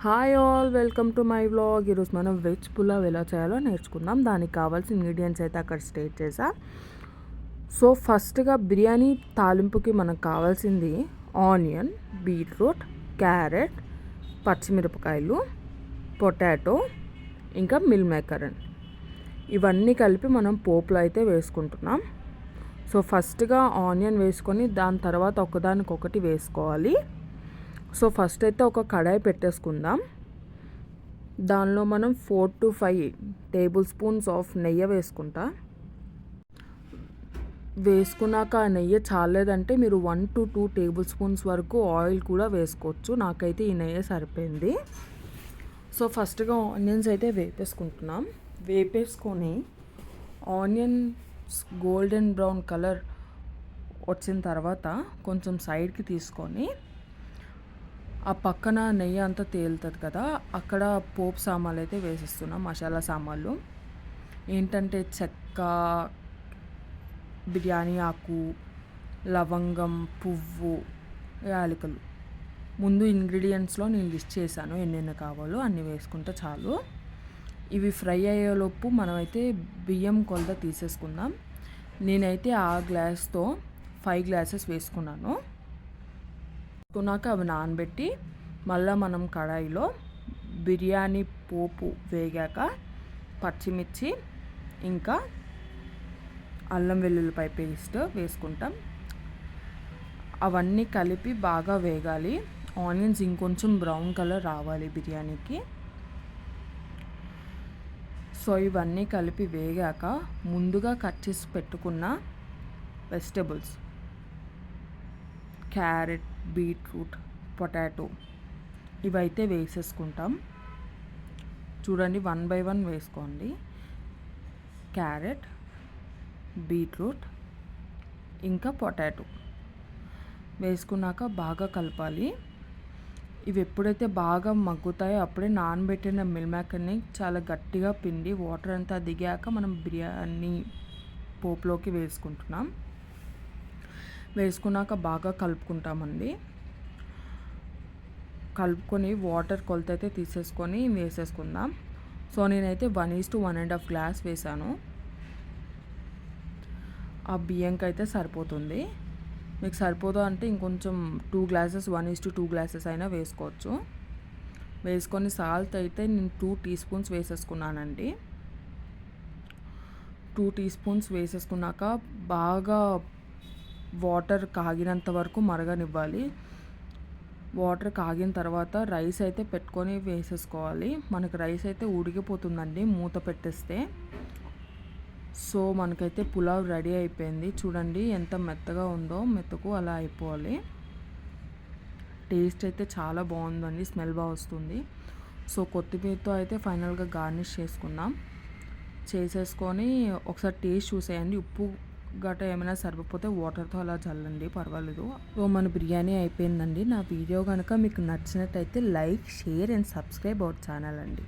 Hi all, welcome to my vlog. ఈరోజు మనం veg pulao ఎలా చేయాలో నేర్చుకుందాం. దానికి కావాల్సిన ఇంగ్రీడియంట్స్ అయితే అక్కడ స్టేట్ చేసా. సో ఫస్ట్గా బిర్యానీ తాలింపుకి మనకు కావాల్సింది ఆనియన్, బీట్రూట్, క్యారెట్, పచ్చిమిరపకాయలు, పొటాటో, ఇంకా మిల్ మేకర్. ఇవన్నీ కలిపి మనం పోపులో అయితే వేసుకుంటున్నాం. సో ఫస్ట్గా ఆనియన్ వేసుకొని దాని తర్వాత ఒకదానికొకటి వేసుకోవాలి. సో ఫస్ట్ అయితే ఒక కడాయి పెట్టేసుకుందాం. దానిలో మనం 4 to 5 టేబుల్ స్పూన్స్ ఆఫ్ నెయ్యి వేసుకున్నాక ఆ నెయ్యి చాలేదంటే మీరు 1 to 2 టేబుల్ స్పూన్స్ వరకు ఆయిల్ కూడా వేసుకోవచ్చు. నాకైతే ఈ నెయ్యి సరిపోయింది. సో ఫస్ట్గా ఆనియన్స్ అయితే వేపేసుకొని ఆనియన్స్ గోల్డెన్ బ్రౌన్ కలర్ వచ్చిన తర్వాత కొంచెం సైడ్కి తీసుకొని ఆ పక్కన నెయ్యి అంతా తేలుతుంది కదా, అక్కడ పోపు సామాన్లు అయితే వేసేస్తున్నాం. మసాలా సామాన్లు ఏంటంటే చెక్క, బిర్యానీ ఆకు, లవంగం, పువ్వు, యాలకులు. ముందు ఇంగ్రీడియంట్స్లో నేను లిస్ట్ చేశాను ఎన్నెన్ని కావాలో అన్ని వేసుకుంటే చాలు. ఇవి ఫ్రై అయ్యేలోపు మనమైతే బియ్యం కొలత తీసేసుకుందాం. నేనైతే ఆ గ్లాస్తో 5 గ్లాసెస్ వేసుకున్నాను. అవి నానబెట్టి మళ్ళీ మనం కడాయిలో బిర్యానీ పోపు వేగాక పచ్చిమిర్చి ఇంకా అల్లం వెల్లుల్లిపాయ పేస్ట్ వేసుకుంటాం. అవన్నీ కలిపి బాగా వేగాలి. ఆనియన్స్ ఇంకొంచెం బ్రౌన్ కలర్ రావాలి బిర్యానీకి. సో ఇవన్నీ కలిపి వేగాక ముందుగా కట్ చేసి పెట్టుకున్న వెజిటబుల్స్ క్యారెట్, బీట్రూట్, పొటాటో ఇవైతే వేసేసుకుంటాం. చూడండి, 1 by 1 వేసుకోండి. క్యారెట్, బీట్రూట్ ఇంకా పొటాటో వేసుకున్నాక బాగా కలపాలి. ఇవి ఎప్పుడైతే బాగా మగ్గుతాయో అప్పుడే నానబెట్టిన మిల్ మేకర్ని చాలా గట్టిగా పిండి వాటర్ అంతా దిగాక మనం బిర్యానీ పోపులోకి వేసుకున్నాక బాగా కలుపుకుంటామండి. కలుపుకొని వాటర్ కొలత అయితే తీసేసుకొని వేసేసుకుందాం. సో నేనైతే 1:1.5 గ్లాస్ వేసాను. ఆ బియ్యంకి అయితే సరిపోతుంది. మీకు సరిపోదు అంటే ఇంకొంచెం 2 గ్లాసెస్ 1:2 గ్లాసెస్ అయినా వేసుకోవచ్చు. వేసుకొని సాల్ట్ అయితే నేను 2 టీ స్పూన్స్ వేసేసుకున్నానండి. 2 టీ స్పూన్స్ వేసేసుకున్నాక బాగా వాటర్ కాగినంత వరకు మరగనివ్వాలి. వాటర్ కాగిన తర్వాత రైస్ అయితే పెట్టుకొని వేసేసుకోవాలి. మనకు రైస్ అయితే ఉడికిపోతుందండి మూత పెట్టేస్తే. సో మనకైతే పులావ్ రెడీ అయిపోయింది. చూడండి ఎంత మెత్తగా ఉందో, మెత్తకు అలా అయిపోవాలి. టేస్ట్ అయితే చాలా బాగుందండి, స్మెల్ బాగా వస్తుంది. సో కొత్తిమీరతో అయితే ఫైనల్గా గార్నిష్ చేసేసుకొని ఒకసారి టేస్ట్ చూసేయండి. ఉప్పు గట్ట ఏమైనా సరిపోతే వాటర్తో అలా చల్లండి, పర్వాలేదు. సో మన బిర్యానీ అయిపోయిందండి. నా వీడియో కనుక మీకు నచ్చినట్టయితే like, share and subscribe our channel అండి.